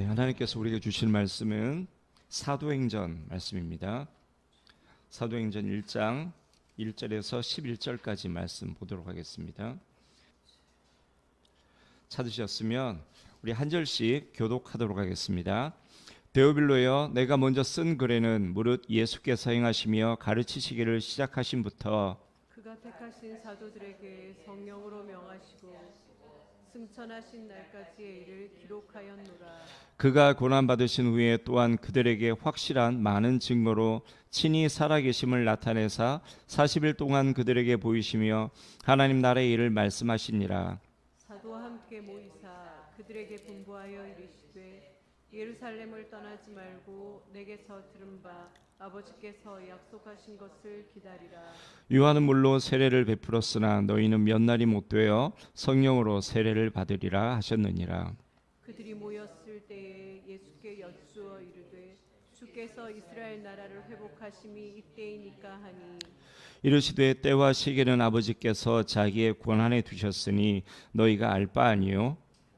하나님께서 우리에게 주실 말씀은 사도행전 말씀입니다. 사도행전 1장 1절에서 11절까지 말씀 보도록 하겠습니다. 찾으셨으면 우리 한 절씩 교독하도록 하겠습니다. 데오빌로여, 내가 먼저 쓴 글에는 무릇 예수께서 행하시며 가르치시기를 시작하신부터 그가 택하신 사도들에게 성령으로 명하시고 승천하신 날까지의 일을 기록하였노라. 그가 고난받으신 후에 또한 그들에게 확실한 많은 증거로 친히 살아계심을 나타내사 40일 동안 그들에게 보이시며 하나님 나라의 일을 말씀하시니라. 사도와 함께 모이사 그들에게 분부하여 이르시되 예루살렘을 떠나지 말고 내게서 들은 바 아버지께서 약속하신 것을 기다리라. 요한은 물로 세례를 베풀었으나 너희는 몇 날이 못 되어 성령으로 세례를 받으리라 하셨느니라. 그들이 모였을 때에 예수께 여쭈어 이르되 주께서 이스라엘 나라를 회복하심이 이때이니까 하니 이르시되 때와 시기는 아버지께서 자기의 권한에 두셨으니 너희가 알 바 아니요.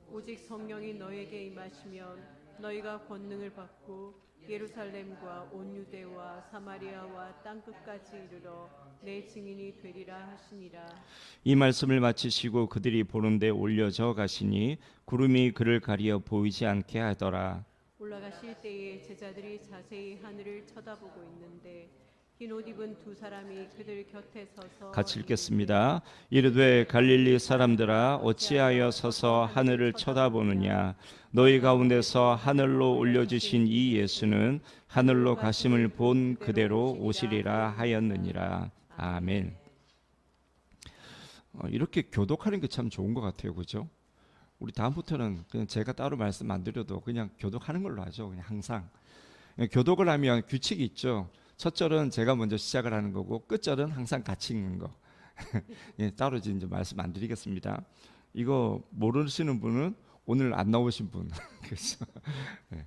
오직 성령이 너에게 임하시면 너희가 권능을 받고 예루살렘과 온 유대와 사마리아와 땅 끝까지 이르러 내 증인이 되리라 하시니라. 이 말씀을 마치시고 그들이 보는데 올려져 가시니 구름이 그를 가리어 보이지 않게 하더라. 올라가실 때에 제자들이 자세히 하늘을 쳐다보고 있는데 흰 옷 입은 두 사람이 그들 곁에 서서 같이 읽겠습니다. 이르되 갈릴리 사람들아 어찌하여 서서 하늘을 쳐다보느냐. 너희 가운데서 하늘로 올려주신 이 예수는 하늘로 가심을 본 그대로 오시리라 하였느니라. 아멘. 이렇게 교독하는 게 참 좋은 것 같아요, 그죠? 우리 다음부터는 그냥 제가 따로 말씀 안 드려도 그냥 교독하는 걸로 하죠. 그냥 항상 교독을 하면 규칙이 있죠. 첫 절은 제가 먼저 시작을 하는 거고 끝절은 항상 같이 읽는 거. 예, 따로 이제 말씀 안 드리겠습니다. 이거 모르시는 분은 오늘 안 나오신 분. 그렇죠. 네.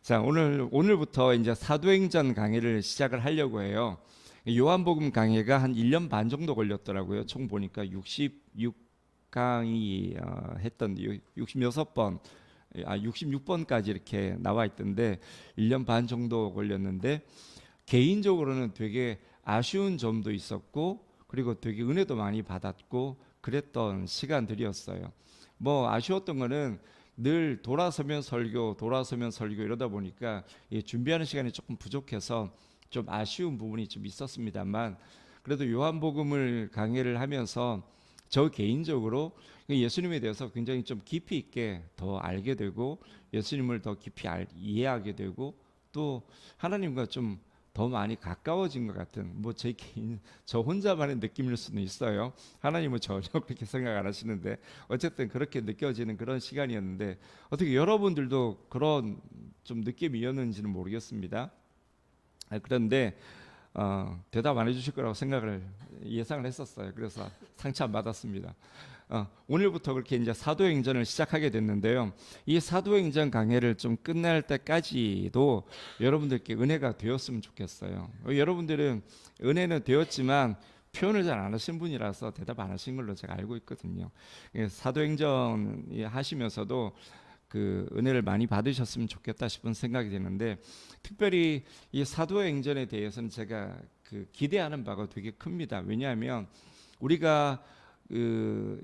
자, 오늘부터 이제 사도행전 강의를 시작을 하려고 해요. 요한복음 강의가 한 1년 반 정도 걸렸더라고요. 총 보니까 66강의 했던 66번 66번까지 이렇게 나와 있던데 1년 반 정도 걸렸는데 개인적으로는 되게 아쉬운 점도 있었고 그리고 되게 은혜도 많이 받았고 그랬던 시간들이었어요. 뭐 아쉬웠던 거는 늘 돌아서면 설교 이러다 보니까 준비하는 시간이 조금 부족해서 좀 아쉬운 부분이 좀 있었습니다만 그래도 요한복음을 강의를 하면서 저 개인적으로 예수님에 대해서 굉장히 좀 깊이 있게 더 알게 되고 예수님을 더 깊이 이해하게 되고 또 하나님과 좀 더 많이 가까워진 것 같은 뭐 제 개인 저 혼자만의 느낌일 수는 있어요. 하나님은 전혀 그렇게 생각 안 하시는데 어쨌든 그렇게 느껴지는 그런 시간이었는데 어떻게 여러분들도 그런 좀 느낌이었는지는 모르겠습니다. 그런데 대답 안 해주실 거라고 예상을 했었어요. 그래서 상처 안 받았습니다. 오늘부터 그렇게 이제 사도행전을 시작하게 됐는데요. 이 사도행전 강해를 좀 끝날 때까지도 여러분들께 은혜가 되었으면 좋겠어요. 여러분들은 은혜는 되었지만 표현을 잘 안 하신 분이라서 대답 안 하신 걸로 제가 알고 있거든요. 사도행전 하시면서도 그 은혜를 많이 받으셨으면 좋겠다 싶은 생각이 드는데 특별히 이 사도행전에 대해서는 제가 그 기대하는 바가 되게 큽니다. 왜냐하면 우리가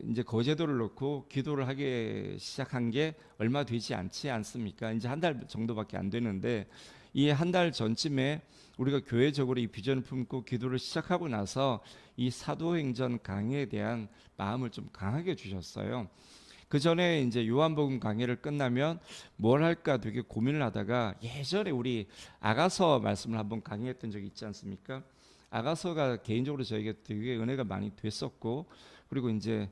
이제 거제도를 놓고 기도를 하기 시작한 게 얼마 되지 않지 않습니까? 이제 한 달 정도밖에 안 되는데 이 한 달 전쯤에 우리가 교회적으로 이 비전을 품고 기도를 시작하고 나서 이 사도행전 강의에 대한 마음을 좀 강하게 주셨어요. 그 전에 이제 요한복음 강의를 끝나면 뭘 할까 되게 고민을 하다가 예전에 우리 아가서 말씀을 한번 강의했던 적이 있지 않습니까? 아가서가 개인적으로 저에게 되게 은혜가 많이 됐었고 그리고 이제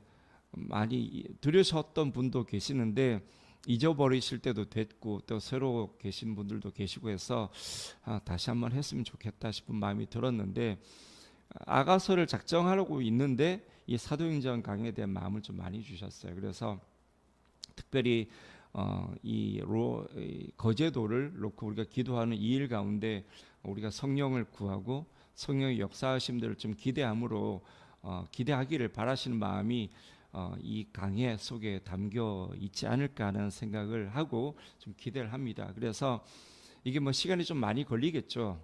많이 들으셨던 분도 계시는데 잊어버리실 때도 됐고 또 새로 계신 분들도 계시고 해서 다시 한번 했으면 좋겠다 싶은 마음이 들었는데 아가서를 작정하려고 있는데 이 사도행전 강의에 대한 마음을 좀 많이 주셨어요. 그래서 특별히 이 거제도를 놓고 우리가 기도하는 이 일 가운데 우리가 성령을 구하고 성령의 역사하심들을 좀 기대함으로 기대하기를 바라시는 마음이 이 강해 속에 담겨 있지 않을까 하는 생각을 하고 좀 기대를 합니다. 그래서 이게 뭐 시간이 좀 많이 걸리겠죠.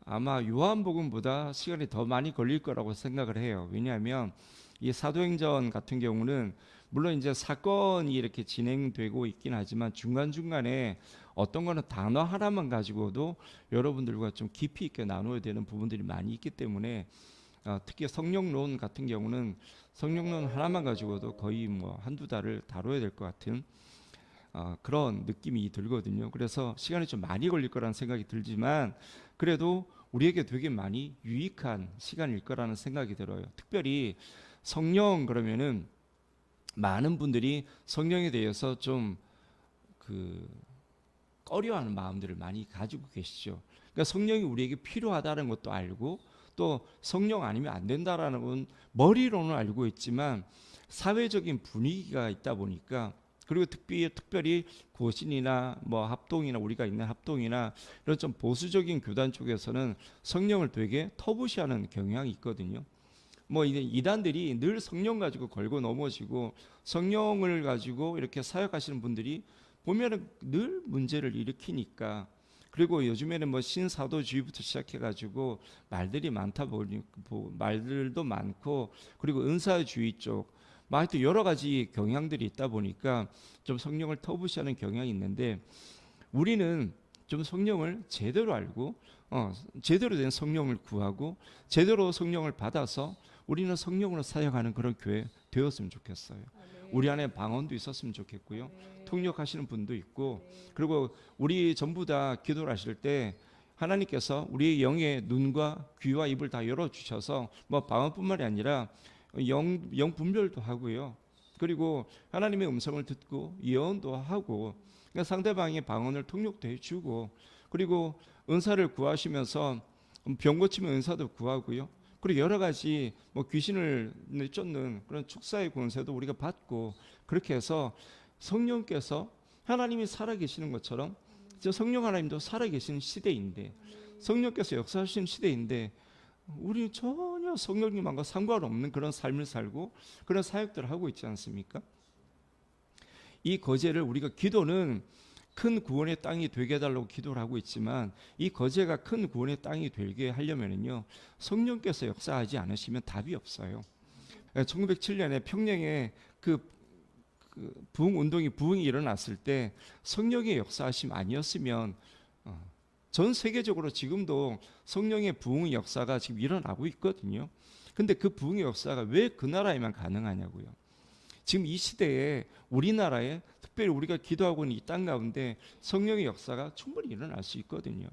아마 요한복음보다 시간이 더 많이 걸릴 거라고 생각을 해요. 왜냐하면 이 사도행전 같은 경우는 물론 이제 사건이 이렇게 진행되고 있긴 하지만 중간중간에 어떤 거는 단어 하나만 가지고도 여러분들과 좀 깊이 있게 나눠야 되는 부분들이 많이 있기 때문에 특히 성령론 같은 경우는 성령론 하나만 가지고도 거의 뭐 한두 달을 다뤄야 될 것 같은 그런 느낌이 들거든요. 그래서 시간이 좀 많이 걸릴 거라는 생각이 들지만 그래도 우리에게 되게 많이 유익한 시간일 거라는 생각이 들어요. 특별히 성령 그러면은 많은 분들이 성령에 대해서 좀 꺼려하는 마음들을 많이 가지고 계시죠. 그러니까 성령이 우리에게 필요하다는 것도 알고 또 성령 아니면 안 된다라는 건 머리로는 알고 있지만 사회적인 분위기가 있다 보니까 그리고 특별히 고신이나 뭐 합동이나 우리가 있는 합동이나 이런 좀 보수적인 교단 쪽에서는 성령을 되게 터부시하는 경향이 있거든요. 뭐 이단들이 늘 성령 가지고 걸고 넘어지고 성령을 가지고 이렇게 사역하시는 분들이 보면은 늘 문제를 일으키니까 그리고 요즘에는 뭐 신사도주의부터 시작해가지고 말들이 많다 보니 말들도 많고 그리고 은사주의 쪽 하여튼 여러 가지 경향들이 있다 보니까 좀 성령을 터부시하는 경향이 있는데 우리는 좀 성령을 제대로 알고 제대로 된 성령을 구하고 제대로 성령을 받아서 우리는 성령으로 사역하는 그런 교회 되었으면 좋겠어요. 우리 안에 방언도 있었으면 좋겠고요. 통역하시는 분도 있고 그리고 우리 전부 다 기도를 하실 때 하나님께서 우리의 영의 눈과 귀와 입을 다 열어주셔서 뭐 방언뿐만이 아니라 영 분별도 하고요. 그리고 하나님의 음성을 듣고 예언도 하고 그러니까 상대방의 방언을 통역도 해주고 그리고 은사를 구하시면서 병 고치면 은사도 구하고요. 그리고 여러 가지 뭐 귀신을 쫓는 그런 축사의 권세도 우리가 받고 그렇게 해서 성령께서 하나님이 살아계시는 것처럼 성령 하나님도 살아계시는 시대인데 성령께서 역사하시는 시대인데 우리 전혀 성령님과 상관없는 그런 삶을 살고 그런 사역들을 하고 있지 않습니까? 이 거제를 우리가 기도는 큰 구원의 땅이 되게 해달라고 기도를 하고 있지만 이 거제가 큰 구원의 땅이 되게 하려면요 성령께서 역사하지 않으시면 답이 없어요. 1907년에 평양에 부흥이 일어났을 때 성령의 역사하심 아니었으면 전 세계적으로 지금도 성령의 부흥의 역사가 지금 일어나고 있거든요. 근데 그 부흥의 역사가 왜 그 나라에만 가능하냐고요. 지금 이 시대에 우리나라에 특별히 우리가 기도하고 있는 이 땅 가운데 성령의 역사가 충분히 일어날 수 있거든요.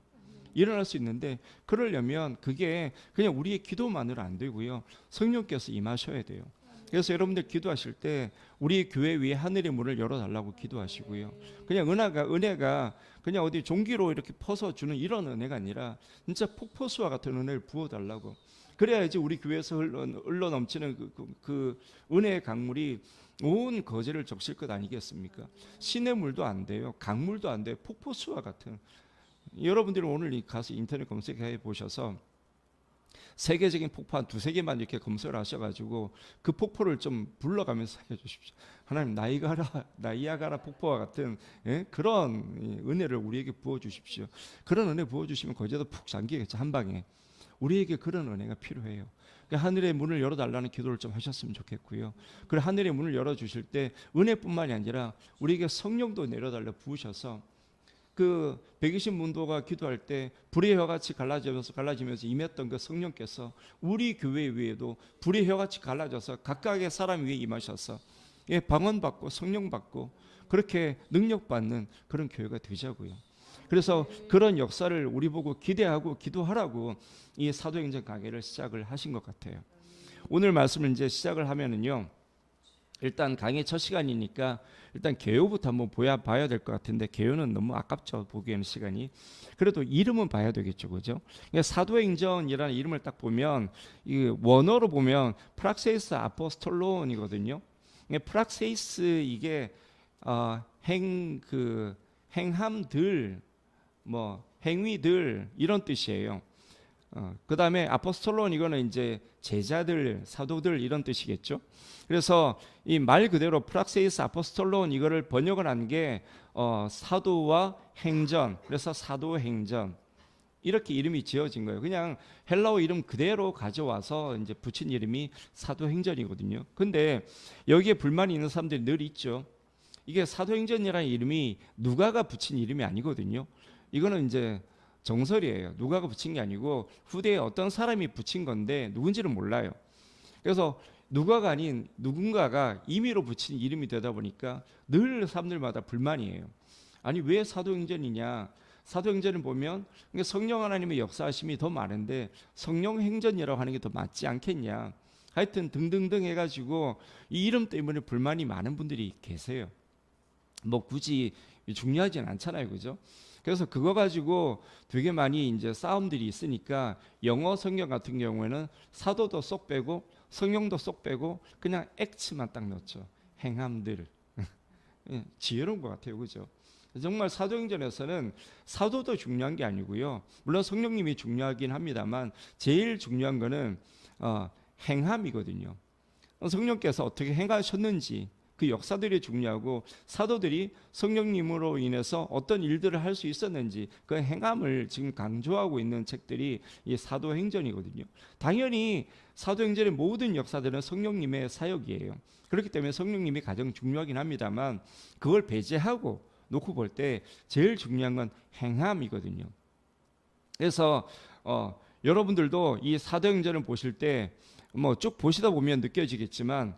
일어날 수 있는데 그러려면 그게 그냥 우리의 기도만으로 안 되고요. 성령께서 임하셔야 돼요. 그래서 여러분들 기도하실 때 우리 교회 위에 하늘의 문을 열어달라고 기도하시고요. 그냥 은혜가 그냥 어디 종기로 이렇게 퍼서 주는 이런 은혜가 아니라 진짜 폭포수와 같은 은혜를 부어달라고. 그래야지 우리 교회에서 흘러 넘치는 그 은혜의 강물이 온 거제를 적실 것 아니겠습니까? 시내 물도 안 돼요. 강물도 안 돼요. 폭포수와 같은. 여러분들은 오늘 가서 인터넷 검색해 보셔서 세계적인 폭포 한 두세 개만 이렇게 검색을 하셔가지고 그 폭포를 좀 불러가면서 해주십시오. 하나님 나이아가라 폭포와 같은 그런 은혜를 우리에게 부어주십시오. 그런 은혜 부어주시면 거제도 푹 잠기겠죠. 한 방에. 우리에게 그런 은혜가 필요해요. 그러니까 하늘의 문을 열어달라는 기도를 좀 하셨으면 좋겠고요. 그리고 하늘의 문을 열어주실 때 은혜뿐만이 아니라 우리에게 성령도 내려달라 부으셔서 그 120문도가 기도할 때 불의 혀같이 갈라지면서 임했던 그 성령께서 우리 교회 위에도 불의 혀같이 갈라져서 각각의 사람 위에 임하셔서 방언 받고 성령 받고 그렇게 능력 받는 그런 교회가 되자고요. 그래서 그런 역사를 우리 보고 기대하고 기도하라고 이 사도행전 강해를 시작을 하신 것 같아요. 오늘 말씀을 이제 시작을 하면은요. 일단 강의 첫 시간이니까 일단 개요부터 한번 봐야 될 것 같은데 개요는 너무 아깝죠. 보기에는 시간이. 그래도 이름은 봐야 되겠죠. 그죠? 그러니까 사도행전이라는 이름을 딱 보면 이 원어로 보면 프락세이스 아포스톨론이거든요. 프락세이스 이게 행함들 뭐 행위들 이런 뜻이에요. 그 다음에 아포스톨론 이거는 이제 제자들, 사도들 이런 뜻이겠죠. 그래서 이 말 그대로 프락세이스 아포스톨론 이거를 번역을 한 게 사도와 행전, 그래서 사도행전 이렇게 이름이 지어진 거예요. 그냥 헬라어 이름 그대로 가져와서 이제 붙인 이름이 사도행전이거든요. 근데 여기에 불만이 있는 사람들이 늘 있죠. 이게 사도행전이라는 이름이 누가가 붙인 이름이 아니거든요. 이거는 이제 정설이에요. 누가가 붙인 게 아니고 후대에 어떤 사람이 붙인 건데 누군지는 몰라요. 그래서 누가가 아닌 누군가가 임의로 붙인 이름이 되다 보니까 늘 사람들마다 불만이에요. 아니 왜 사도행전이냐? 사도행전을 보면 성령 하나님의 역사하심이 더 많은데 성령행전이라고 하는 게 더 맞지 않겠냐? 하여튼 등등등 해가지고 이 이름 때문에 불만이 많은 분들이 계세요. 뭐 굳이 중요하진 않잖아요, 그죠? 그래서 그거 가지고 되게 많이 이제 싸움들이 있으니까 영어 성경 같은 경우에는 사도도 쏙 빼고 성령도 쏙 빼고 그냥 X만 딱 넣죠. 행함들. 지혜로운 것 같아요, 그죠? 정말 사도행전에서는 사도도 중요한 게 아니고요. 물론 성령님이 중요하긴 합니다만 제일 중요한 거는 행함이거든요. 성령께서 어떻게 행하셨는지 그 역사들이 중요하고 사도들이 성령님으로 인해서 어떤 일들을 할 수 있었는지 그 행함을 지금 강조하고 있는 책들이 이 사도행전이거든요. 당연히 사도행전의 모든 역사들은 성령님의 사역이에요. 그렇기 때문에 성령님이 가장 중요하긴 합니다만 그걸 배제하고 놓고 볼 때 제일 중요한 건 행함이거든요. 그래서 여러분들도 이 사도행전을 보실 때 뭐 쭉 보시다 보면 느껴지겠지만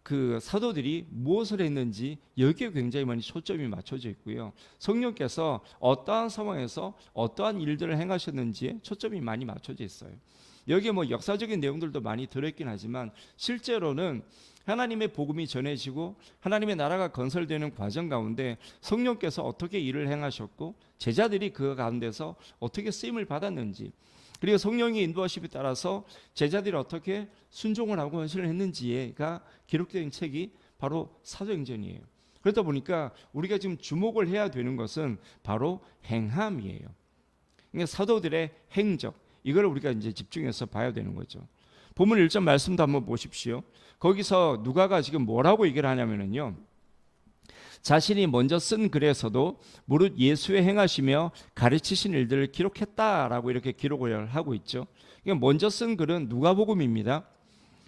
그 사도들이 무엇을 했는지 여기에 굉장히 많이 초점이 맞춰져 있고요. 성령께서 어떠한 상황에서 어떠한 일들을 행하셨는지에 초점이 많이 맞춰져 있어요. 여기에 뭐 역사적인 내용들도 많이 들어있긴 하지만 실제로는 하나님의 복음이 전해지고 하나님의 나라가 건설되는 과정 가운데 성령께서 어떻게 일을 행하셨고 제자들이 그 가운데서 어떻게 쓰임을 받았는지 그리고 성령의 인도하심에 따라서 제자들이 어떻게 순종을 하고 헌신을 했는지가 기록된 책이 바로 사도행전이에요. 그러다 보니까 우리가 지금 주목을 해야 되는 것은 바로 행함이에요. 그러니까 사도들의 행적 이걸 우리가 이제 집중해서 봐야 되는 거죠. 본문 1절 말씀도 한번 보십시오. 거기서 누가가 지금 뭐라고 얘기를 하냐면요. 자신이 먼저 쓴 글에서도 무릇 예수의 행하시며 가르치신 일들을 기록했다라고 이렇게 기록을 하고 있죠. 그러니까 먼저 쓴 글은 누가복음입니다.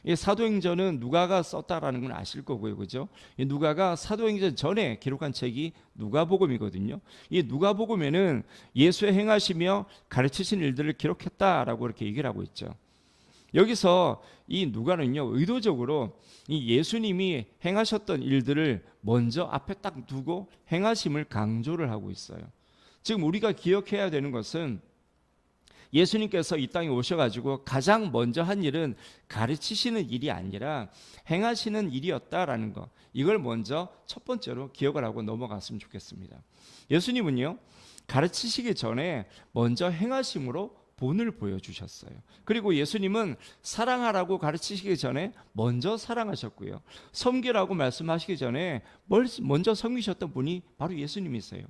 이 사도행전은 누가가 썼다라는 건 아실 거고요, 그죠? 이 누가가 사도행전 전에 기록한 책이 누가복음이거든요. 이 누가복음에는 예수의 행하시며 가르치신 일들을 기록했다라고 이렇게 얘기를 하고 있죠. 여기서 이 누가는요 의도적으로 이 예수님이 행하셨던 일들을 먼저 앞에 딱 두고 행하심을 강조를 하고 있어요. 지금 우리가 기억해야 되는 것은 예수님께서 이 땅에 오셔가지고 가장 먼저 한 일은 가르치시는 일이 아니라 행하시는 일이었다라는 거, 이걸 먼저 첫 번째로 기억을 하고 넘어갔으면 좋겠습니다. 예수님은요 가르치시기 전에 먼저 행하심으로 본을 보여주셨어요. 그리고 예수님은 사랑하라고 가르치시기 전에 먼저 사랑하셨고요. 섬기라고 말씀하시기 전에 먼저 섬기셨던 분이 바로 예수님이세요.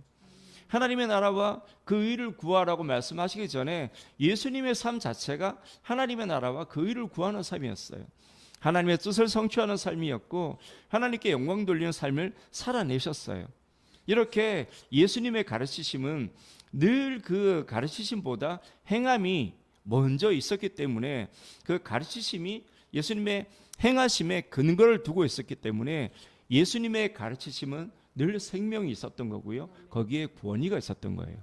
하나님의 나라와 그 의를 구하라고 말씀하시기 전에 예수님의 삶 자체가 하나님의 나라와 그 의를 구하는 삶이었어요. 하나님의 뜻을 성취하는 삶이었고 하나님께 영광 돌리는 삶을 살아내셨어요. 이렇게 예수님의 가르치심은 늘 그 가르치심보다 행함이 먼저 있었기 때문에 그 가르치심이 예수님의 행하심에 근거를 두고 있었기 때문에 예수님의 가르치심은 늘 생명이 있었던 거고요. 거기에 구원이가 있었던 거예요.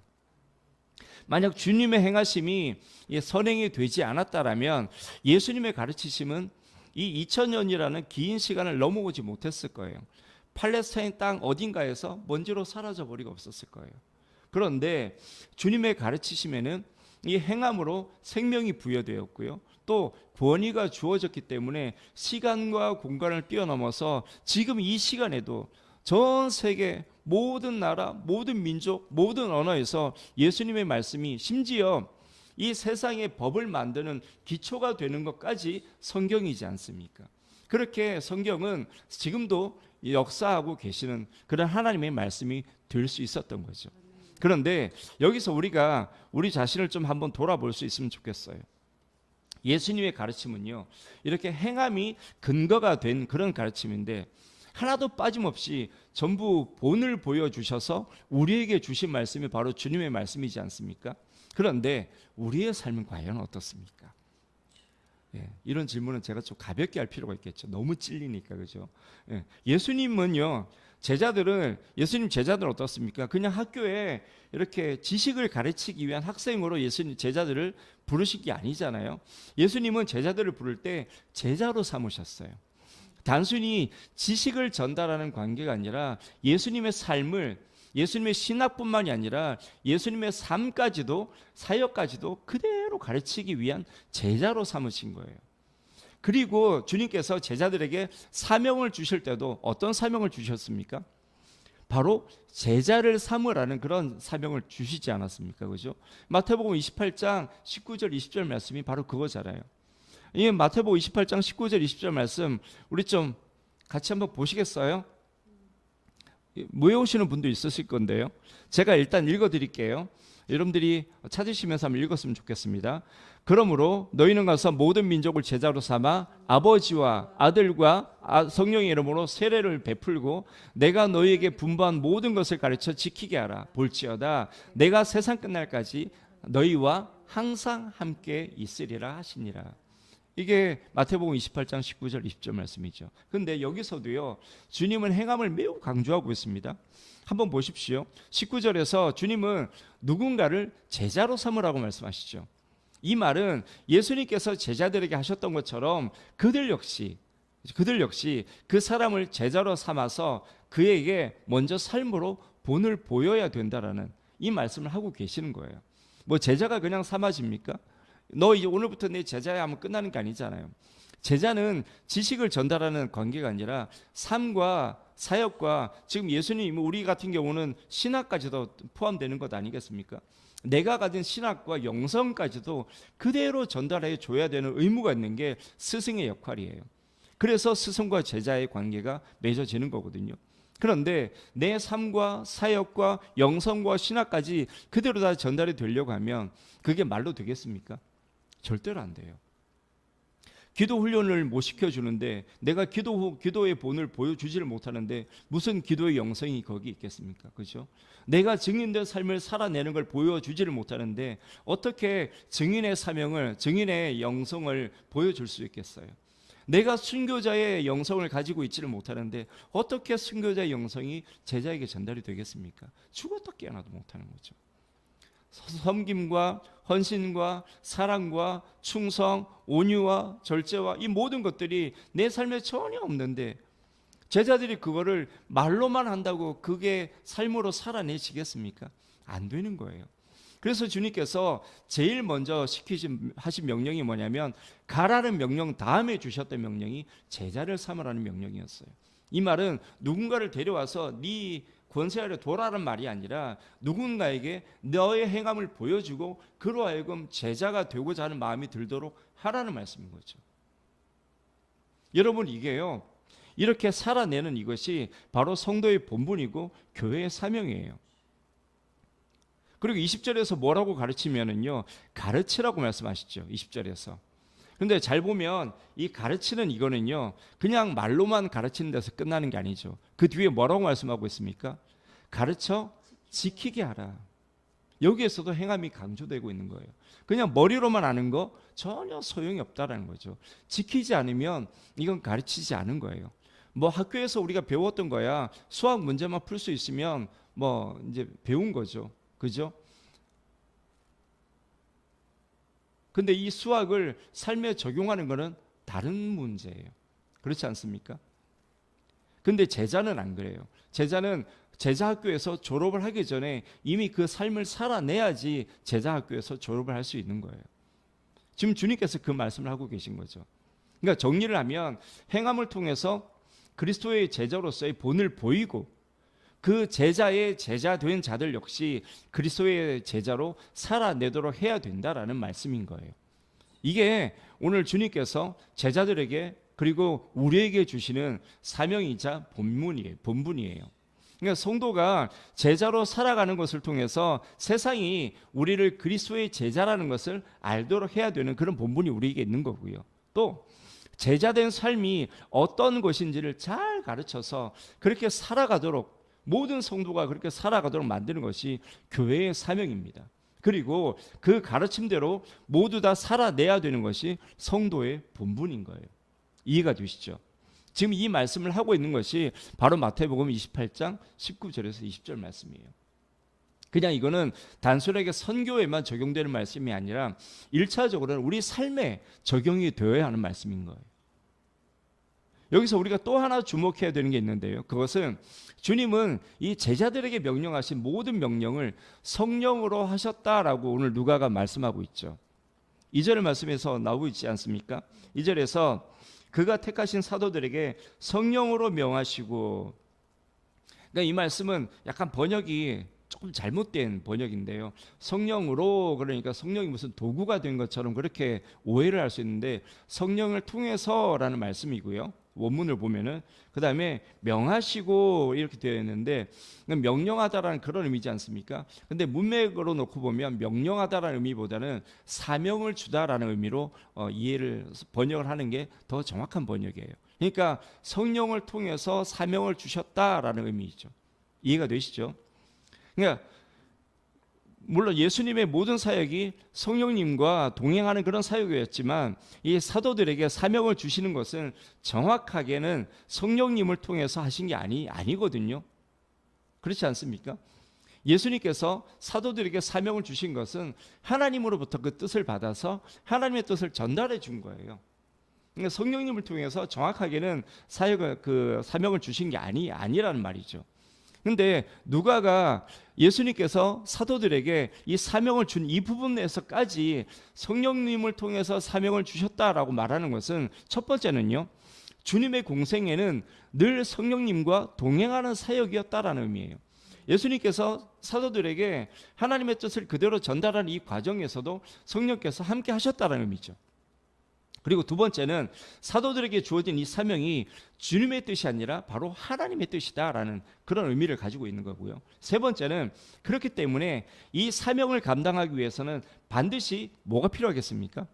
만약 주님의 행하심이 선행이 되지 않았다라면 예수님의 가르치심은 이 2000년이라는 긴 시간을 넘어오지 못했을 거예요. 팔레스타인 땅 어딘가에서 먼지로 사라져 버리고 없었을 거예요. 그런데 주님의 가르치심에는 이 행함으로 생명이 부여되었고요. 또 권위가 주어졌기 때문에 시간과 공간을 뛰어넘어서 지금 이 시간에도 전 세계 모든 나라, 모든 민족, 모든 언어에서 예수님의 말씀이 심지어 이 세상의 법을 만드는 기초가 되는 것까지 성경이지 않습니까? 그렇게 성경은 지금도 역사하고 계시는 그런 하나님의 말씀이 될 수 있었던 거죠. 그런데 여기서 우리가 우리 자신을 좀 한번 돌아볼 수 있으면 좋겠어요. 예수님의 가르침은요, 이렇게 행함이 근거가 된 그런 가르침인데 하나도 빠짐없이 전부 본을 보여주셔서 우리에게 주신 말씀이 바로 주님의 말씀이지 않습니까? 그런데 우리의 삶은 과연 어떻습니까? 이런 질문은 제가 좀 가볍게 할 필요가 있겠죠. 너무 찔리니까, 그죠? 예수님은요, 예수님 제자들은 어떻습니까? 그냥 학교에 이렇게 지식을 가르치기 위한 학생으로 예수님 제자들을 부르신 게 아니잖아요. 예수님은 제자들을 부를 때 제자로 삼으셨어요. 단순히 지식을 전달하는 관계가 아니라 예수님의 삶을, 예수님의 신학뿐만이 아니라 예수님의 삶까지도, 사역까지도 그대로 가르치기 위한 제자로 삼으신 거예요. 그리고 주님께서 제자들에게 사명을 주실 때도 어떤 사명을 주셨습니까? 바로 제자를 삼으라는 그런 사명을 주시지 않았습니까? 그죠? 마태복음 28장 19절 20절 말씀이 바로 그거잖아요. 이 마태복음 28장 19절 20절 말씀 우리 좀 같이 한번 보시겠어요? 모여오시는 분도 있으실 건데요. 제가 일단 읽어드릴게요. 여러분들이 찾으시면서 한번 읽었으면 좋겠습니다. 그러므로 너희는 가서 모든 민족을 제자로 삼아 아버지와 아들과 성령의 이름으로 세례를 베풀고 내가 너희에게 분부한 모든 것을 가르쳐 지키게 하라. 볼지어다 내가 세상 끝날까지 너희와 항상 함께 있으리라 하시니라. 이게 마태복음 28장 19절 20절 말씀이죠. 그런데 여기서도요, 주님은 행함을 매우 강조하고 있습니다. 한번 보십시오. 19절에서 주님은 누군가를 제자로 삼으라고 말씀하시죠. 이 말은 예수님께서 제자들에게 하셨던 것처럼 그들 역시 그 사람을 제자로 삼아서 그에게 먼저 삶으로 본을 보여야 된다라는 이 말씀을 하고 계시는 거예요. 뭐 제자가 그냥 삼아집니까? 너 이제 오늘부터 내 제자야 하면 끝나는 게 아니잖아요. 제자는 지식을 전달하는 관계가 아니라 삶과 사역과, 지금 예수님, 우리 같은 경우는 신학까지도 포함되는 것 아니겠습니까? 내가 가진 신학과 영성까지도 그대로 전달해 줘야 되는 의무가 있는 게 스승의 역할이에요. 그래서 스승과 제자의 관계가 맺어지는 거거든요. 그런데 내 삶과 사역과 영성과 신학까지 그대로 다 전달이 되려고 하면 그게 말로 되겠습니까? 절대로 안 돼요. 기도 훈련을 못 시켜주는데 내가 기도의 본을 보여주지를 못하는데 무슨 기도의 영성이 거기 있겠습니까? 그렇죠? 내가 증인된 삶을 살아내는 걸 보여주지를 못하는데 어떻게 증인의 사명을, 증인의 영성을 보여줄 수 있겠어요? 내가 순교자의 영성을 가지고 있지를 못하는데 어떻게 순교자의 영성이 제자에게 전달이 되겠습니까? 죽었다 깨어나도 못하는 거죠. 섬김과 헌신과 사랑과 충성, 온유와 절제와 이 모든 것들이 내 삶에 전혀 없는데 제자들이 그거를 말로만 한다고 그게 삶으로 살아내시겠습니까? 안 되는 거예요. 그래서 주님께서 제일 먼저 하신 명령이 뭐냐면 가라는 명령 다음에 주셨던 명령이 제자를 삼으라는 명령이었어요. 이 말은 누군가를 데려와서 네 권세 아래 돌아라는 말이 아니라 누군가에게 너의 행함을 보여주고 그로 하여금 제자가 되고자 하는 마음이 들도록 하라는 말씀인 거죠. 여러분, 이게요, 이렇게 살아내는 이것이 바로 성도의 본분이고 교회의 사명이에요. 그리고 20절에서 뭐라고 가르치면은요, 가르치라고 말씀하시죠. 20절에서. 그런데 잘 보면 이 가르치는 이거는요, 그냥 말로만 가르치는 데서 끝나는 게 아니죠. 그 뒤에 뭐라고 말씀하고 있습니까? 가르쳐 지키게 하라. 여기에서도 행함이 강조되고 있는 거예요. 그냥 머리로만 아는 거 전혀 소용이 없다라는 거죠. 지키지 않으면 이건 가르치지 않은 거예요. 뭐 학교에서 우리가 배웠던 거야. 수학 문제만 풀 수 있으면 뭐 이제 배운 거죠. 그죠? 근데 이 수학을 삶에 적용하는 것은 다른 문제예요. 그렇지 않습니까? 근데 제자는 안 그래요. 제자는 제자 학교에서 졸업을 하기 전에 이미 그 삶을 살아내야지 제자 학교에서 졸업을 할 수 있는 거예요. 지금 주님께서 그 말씀을 하고 계신 거죠. 그러니까 정리를 하면 행함을 통해서 그리스도의 제자로서의 본을 보이고 그 제자의 제자 된 자들 역시 그리스도의 제자로 살아내도록 해야 된다라는 말씀인 거예요. 이게 오늘 주님께서 제자들에게 그리고 우리에게 주시는 사명이자 본분이에요. 그러니까 성도가 제자로 살아가는 것을 통해서 세상이 우리를 그리스도의 제자라는 것을 알도록 해야 되는 그런 본분이 우리에게 있는 거고요. 또 제자된 삶이 어떤 것인지를 잘 가르쳐서 그렇게 살아가도록, 모든 성도가 그렇게 살아가도록 만드는 것이 교회의 사명입니다. 그리고 그 가르침대로 모두 다 살아내야 되는 것이 성도의 본분인 거예요. 이해가 되시죠? 지금 이 말씀을 하고 있는 것이 바로 마태복음 28장 19절에서 20절 말씀이에요. 그냥 이거는 단순하게 선교에만 적용되는 말씀이 아니라 1차적으로는 우리 삶에 적용이 되어야 하는 말씀인 거예요. 여기서 우리가 또 하나 주목해야 되는 게 있는데요. 그것은 주님은 이 제자들에게 명령하신 모든 명령을 성령으로 하셨다라고 오늘 누가가 말씀하고 있죠. 2절의 말씀에서 나오고 있지 않습니까? 2절에서 그가 택하신 사도들에게 성령으로 명하시고, 그러니까 이 말씀은 약간 번역이 조금 잘못된 번역인데요. 성령으로, 그러니까 성령이 무슨 도구가 된 것처럼 그렇게 오해를 할 수 있는데 성령을 통해서라는 말씀이고요. 원문을 보면은 그 다음에 명하시고 이렇게 되어 있는데 명령하다라는 그런 의미지 않습니까? 근데 문맥으로 놓고 보면 명령하다라는 의미보다는 사명을 주다라는 의미로 이해를 번역을 하는 게 더 정확한 번역이에요. 그러니까 성령을 통해서 사명을 주셨다라는 의미죠. 이해가 되시죠? 그러니까 물론 예수님의 모든 사역이 성령님과 동행하는 그런 사역이었지만 이 사도들에게 사명을 주시는 것은 정확하게는 성령님을 통해서 하신 게 아니거든요. 그렇지 않습니까? 예수님께서 사도들에게 사명을 주신 것은 하나님으로부터 그 뜻을 받아서 하나님의 뜻을 전달해 준 거예요. 그러니까 성령님을 통해서 정확하게는 사명을 주신 게 아니라는 말이죠. 근데 누가가 예수님께서 사도들에게 이 사명을 준 이 부분에서까지 성령님을 통해서 사명을 주셨다라고 말하는 것은 첫 번째는요, 주님의 공생애는 늘 성령님과 동행하는 사역이었다라는 의미예요. 예수님께서 사도들에게 하나님의 뜻을 그대로 전달하는 이 과정에서도 성령께서 함께 하셨다는 의미죠. 그리고 두 번째는 사도들에게 주어진 이 사명이 주님의 뜻이 아니라 바로 하나님의 뜻이다라는 그런 의미를 가지고 있는 거고요. 세 번째는 그렇기 때문에 이 사명을 감당하기 위해서는 반드시 뭐가 필요하겠습니까?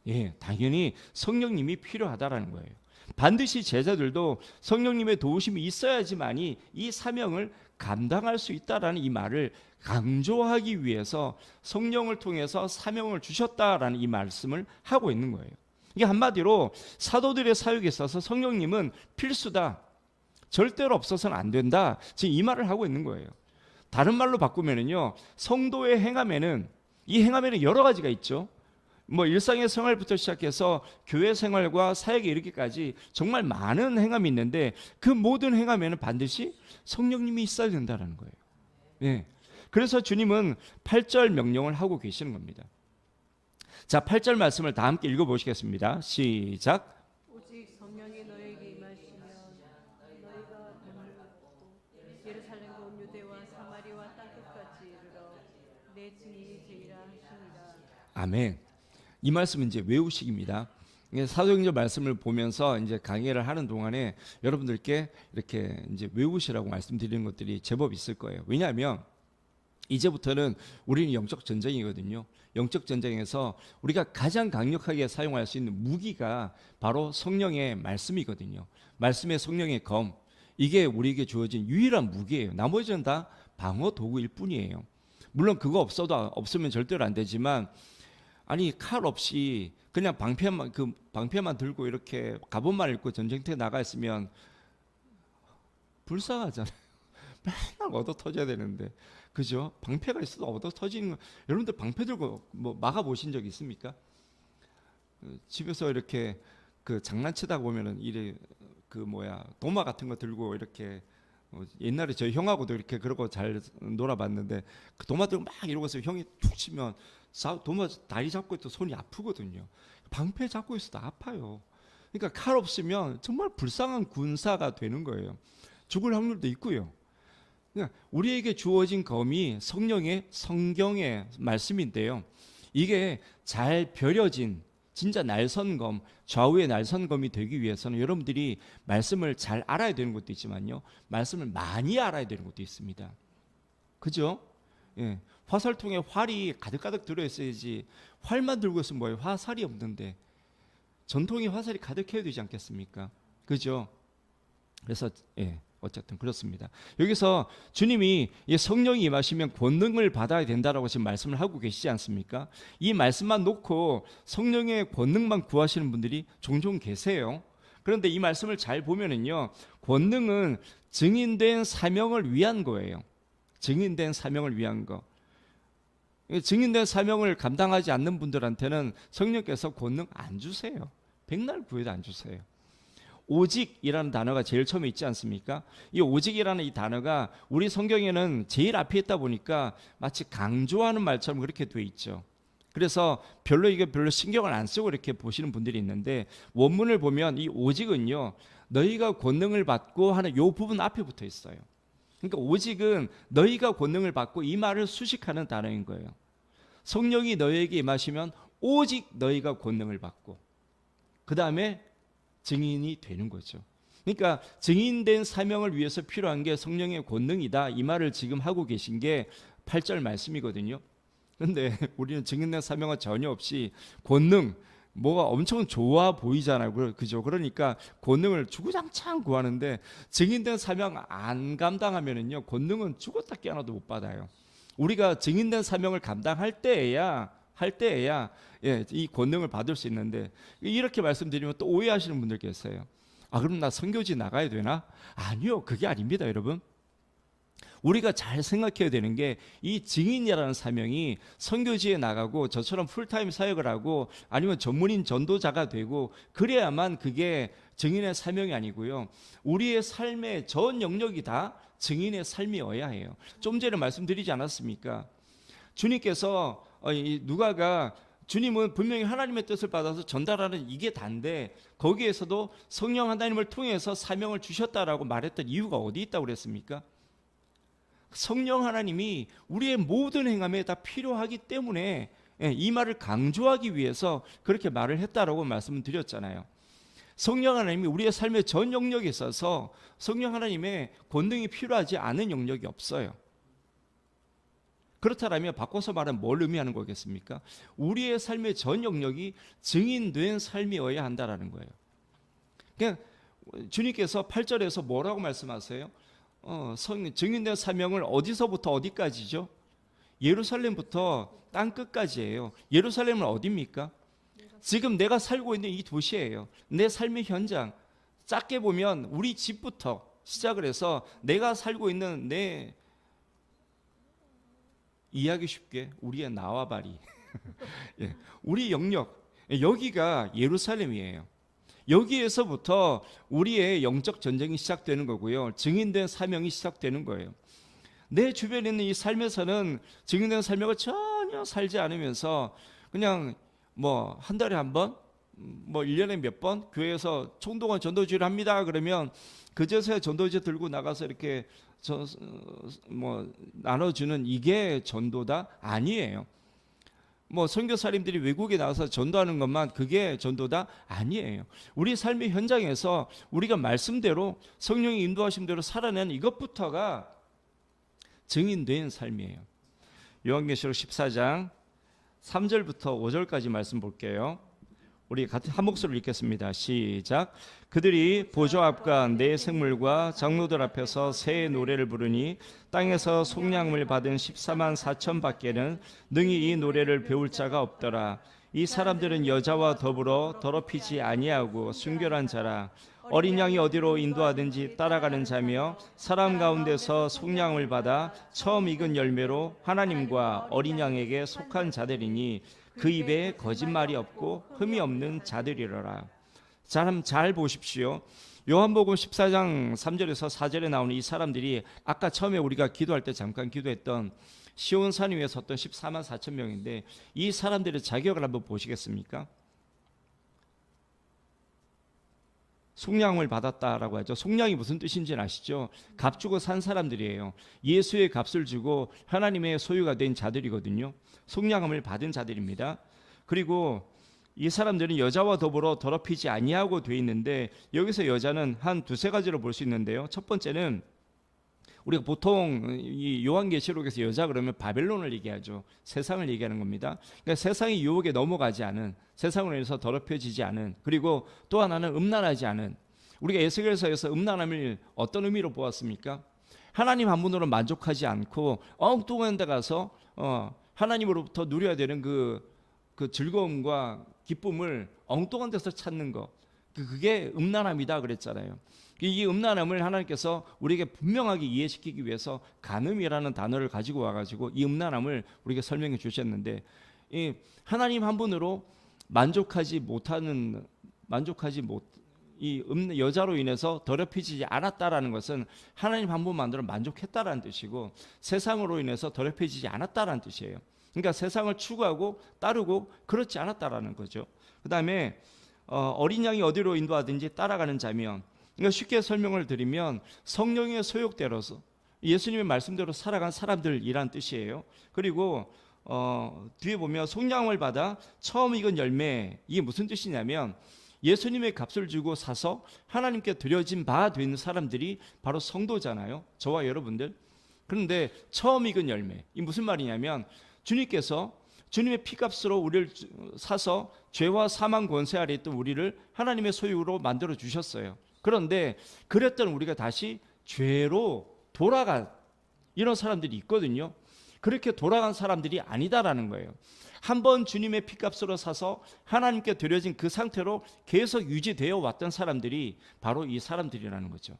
예, 당연히 성령님이 필요하다라는 거예요. 반드시 제자들도 성령님의 도우심이 있어야지만이 이 사명을 감당할 수 있다라는 이 말을 강조하기 위해서 성령을 통해서 사명을 주셨다라는 이 말씀을 하고 있는 거예요. 이게 한마디로 사도들의 사역에 있어서 성령님은 필수다, 절대로 없어서는 안 된다, 지금 이 말을 하고 있는 거예요. 다른 말로 바꾸면은요, 성도의 행함에는, 이 행함에는 여러 가지가 있죠. 뭐 일상의 생활부터 시작해서 교회 생활과 사역에 이르기까지 정말 많은 행함이 있는데 그 모든 행함에는 반드시 성령님이 있어야 된다는 거예요. 예. 그래서 주님은 8절 명령을 하고 계시는 겁니다. 자, 8절 말씀을 다 함께 읽어보시겠습니다. 시작. 오직 성령이 너에게 임하시면 너희가 능력을 받고 예루살렘과 온 유대와 사마리아와 땅끝까지 이르러 내 증인이 되리라 하시니라. 아멘. 이 말씀은 이제 외우식입니다. 사도행전 말씀을 보면서 이제 강의를 하는 동안에 여러분들께 이렇게 이제 외우시라고 말씀드리는 것들이 제법 있을 거예요. 왜냐하면 이제부터는 우리는 영적 전쟁이거든요. 영적 전쟁에서 우리가 가장 강력하게 사용할 수 있는 무기가 바로 성령의 말씀이거든요. 말씀의 성령의 검, 이게 우리에게 주어진 유일한 무기예요. 나머지는 다 방어 도구일 뿐이에요. 물론 그거 없으면 절대로 안 되지만, 아니 칼 없이 그냥 방패만 들고 이렇게 갑옷만 입고 전쟁터에 나가 있으면 불쌍하잖아요. 맨날 얻어 터져야 되는데, 그죠? 방패가 있어도 얻어 터지는 거. 여러분들 방패 들고 뭐 막아 보신 적 있습니까? 집에서 이렇게 그 장난치다 보면은 이래 도마 같은 거 들고 이렇게, 옛날에 저희 형하고도 이렇게 그러고 잘 놀아봤는데, 그 도마 들고 막 이러고서 형이 툭 치면 도마 다리 잡고 있도 손이 아프거든요. 방패 잡고 있어도 아파요. 그러니까 칼 없으면 정말 불쌍한 군사가 되는 거예요. 죽을 확률도 있고요. 그러니까 우리에게 주어진 검이 성령의 성경의 말씀인데요. 이게 잘 벼려진 진짜 날선검, 좌우의 날선검이 되기 위해서는 여러분들이 말씀을 잘 알아야 되는 것도 있지만요, 말씀을 많이 알아야 되는 것도 있습니다. 그죠? 예. 화살통에 활이 가득가득 들어있어야지, 활만 들고 있으면 뭐예요? 화살이 없는데 전통에 화살이 가득해야 되지 않겠습니까? 그죠? 그래서 어쨌든 그렇습니다. 여기서 주님이 이 성령이 임하시면 권능을 받아야 된다라고 지금 말씀을 하고 계시지 않습니까? 이 말씀만 놓고 성령의 권능만 구하시는 분들이 종종 계세요. 그런데 이 말씀을 잘 보면은요, 권능은 증인된 사명을 위한 거예요. 증인된 사명을 위한 거. 증인된 사명을 감당하지 않는 분들한테는 성령께서 권능 안 주세요. 백날 구해도 안 주세요. 오직이라는 단어가 제일 처음에 있지 않습니까? 이 오직이라는 이 단어가 우리 성경에는 제일 앞에 있다 보니까 마치 강조하는 말처럼 그렇게 돼 있죠. 그래서 이게 별로 신경을 안 쓰고 이렇게 보시는 분들이 있는데, 원문을 보면 이 오직은요, 너희가 권능을 받고 하는 요 부분 앞에 붙어 있어요. 그러니까 오직은 너희가 권능을 받고, 이 말을 수식하는 단어인 거예요. 성령이 너희에게 임하시면 오직 너희가 권능을 받고, 그 다음에 증인이 되는 거죠. 그러니까 증인된 사명을 위해서 필요한 게 성령의 권능이다, 이 말을 지금 하고 계신 게 8절 말씀이거든요. 그런데 우리는 증인된 사명은 전혀 없이 권능, 뭐가 엄청 좋아 보이잖아요. 그죠? 그러니까 권능을 주구장창 구하는데, 증인된 사명 안 감당하면은요, 권능은 죽었다 깨어나도 못 받아요. 우리가 증인된 사명을 감당할 때에야 이 권능을 받을 수 있는데, 이렇게 말씀드리면 또 오해하시는 분들 계세요. 아, 그럼 나 선교지 나가야 되나? 아니요, 그게 아닙니다, 여러분. 우리가 잘 생각해야 되는 게, 이 증인이라는 사명이 선교지에 나가고 저처럼 풀타임 사역을 하고 아니면 전문인 전도자가 되고 그래야만 그게 증인의 사명이 아니고요, 우리의 삶의 전 영역이 다 증인의 삶이어야 해요. 좀 전에 말씀드리지 않았습니까? 주님께서 누가가, 주님은 분명히 하나님의 뜻을 받아서 전달하는 이게 단데, 거기에서도 성령 하나님을 통해서 사명을 주셨다라고 말했던 이유가 어디 있다고 그랬습니까? 성령 하나님이 우리의 모든 행함에 다 필요하기 때문에 이 말을 강조하기 위해서 그렇게 말을 했다라고 말씀을 드렸잖아요. 성령 하나님이 우리의 삶의 전 영역에 있어서 성령 하나님의 권능이 필요하지 않은 영역이 없어요. 그렇다면 바꿔서 말하면 뭘 의미하는 거겠습니까? 우리의 삶의 전 영역이 증인된 삶이어야 한다라는 거예요. 그러니까 주님께서 8절에서 뭐라고 말씀하세요? 증인된 사명을 어디서부터 어디까지죠? 예루살렘부터 땅끝까지예요. 예루살렘은 어디입니까? 지금 내가 살고 있는 이 도시예요. 내 삶의 현장. 작게 보면 우리 집부터 시작을 해서 내가 살고 있는 내, 이해하기 쉽게 우리의 나와바리 우리 영역, 여기가 예루살렘이에요. 여기에서부터 우리의 영적 전쟁이 시작되는 거고요, 증인된 사명이 시작되는 거예요. 내 주변에 있는 이 삶에서는 증인된 사명을 전혀 살지 않으면서 그냥 뭐 한 달에 한 번, 뭐 1년에 몇 번 교회에서 총동원 전도주의를 합니다. 그러면 그제서야 전도지 들고 나가서 이렇게 뭐 나눠주는 이게 전도다? 아니에요. 뭐 선교사님들이 외국에 나가서 전도하는 것만 그게 전도다? 아니에요. 우리 삶의 현장에서 우리가 말씀대로 성령의 인도하심 대로 살아내는 이것부터가 증인된 삶이에요. 요한계시록 14장 3절부터 5절까지 말씀 볼게요. 우리 같이 한 목소리로 읽겠습니다. 시작. 그들이 보좌 앞과 네 생물과 장로들 앞에서 새 노래를 부르니 땅에서 속량을 받은 14만 4천 밖에는 능히 이 노래를 배울 자가 없더라. 이 사람들은 여자와 더불어 더럽히지 아니하고 순결한 자라. 어린 양이 어디로 인도하든지 따라가는 자며 사람 가운데서 속량을 받아 처음 익은 열매로 하나님과 어린 양에게 속한 자들이니 그 입에 거짓말이 없고 흠이 없는 자들이로라. 잘 보십시오. 요한복음 14장 3절에서 4절에 나오는 이 사람들이 아까 처음에 우리가 기도할 때 잠깐 기도했던 시온산 위에 섰던 14만 4천 명인데, 이 사람들의 자격을 한번 보시겠습니까? 속량을 받았다라고 하죠. 속량이 무슨 뜻인지는 아시죠? 값 주고 산 사람들이에요. 예수의 값을 주고 하나님의 소유가 된 자들이거든요. 속량함을 받은 자들입니다. 그리고 이 사람들은 여자와 더불어 더럽히지 아니하고 돼 있는데 여기서 여자는 한 두세 가지로 볼 수 있는데요. 첫 번째는 우리가 보통 이 요한계시록에서 여자 그러면 바벨론을 얘기하죠. 세상을 얘기하는 겁니다. 그러니까 세상의 유혹에 넘어가지 않은, 세상으로 인해서 더럽혀지지 않은, 그리고 또 하나는 음란하지 않은. 우리가 에스겔서에서 음란함을 어떤 의미로 보았습니까? 하나님 한 분으로 만족하지 않고 엉뚱한 데 가서 하나님으로부터 누려야 되는 그 즐거움과 기쁨을 엉뚱한 데서 찾는 거, 그게 음란함이다 그랬잖아요. 이 음란함을 하나님께서 우리에게 분명하게 이해시키기 위해서 간음이라는 단어를 가지고 와가지고 이 음란함을 우리에게 설명해 주셨는데, 이 하나님 한 분으로 만족하지 못 이 여자로 인해서 더럽혀지지 않았다라는 것은 하나님 한 분만으로 만족했다라는 뜻이고, 세상으로 인해서 더럽혀지지 않았다라는 뜻이에요. 그러니까 세상을 추구하고 따르고 그렇지 않았다라는 거죠. 그 다음에 어린 양이 어디로 인도하든지 따라가는 자면, 그러니까 쉽게 설명을 드리면 성령의 소욕대로서 예수님의 말씀대로 살아간 사람들이란 뜻이에요. 그리고 뒤에 보면 속량을 받아 처음 익은 열매, 이게 무슨 뜻이냐면 예수님의 값을 주고 사서 하나님께 드려진 바 된 사람들이 바로 성도잖아요. 저와 여러분들. 그런데 처음 익은 열매, 이 무슨 말이냐면 주님께서 주님의 피값으로 우리를 사서 죄와 사망 권세 아래 있던 우리를 하나님의 소유로 만들어 주셨어요. 그런데 그랬던 우리가 다시 죄로 돌아간 이런 사람들이 있거든요. 그렇게 돌아간 사람들이 아니다라는 거예요. 한번 주님의 피값으로 사서 하나님께 드려진 그 상태로 계속 유지되어 왔던 사람들이 바로 이 사람들이라는 거죠.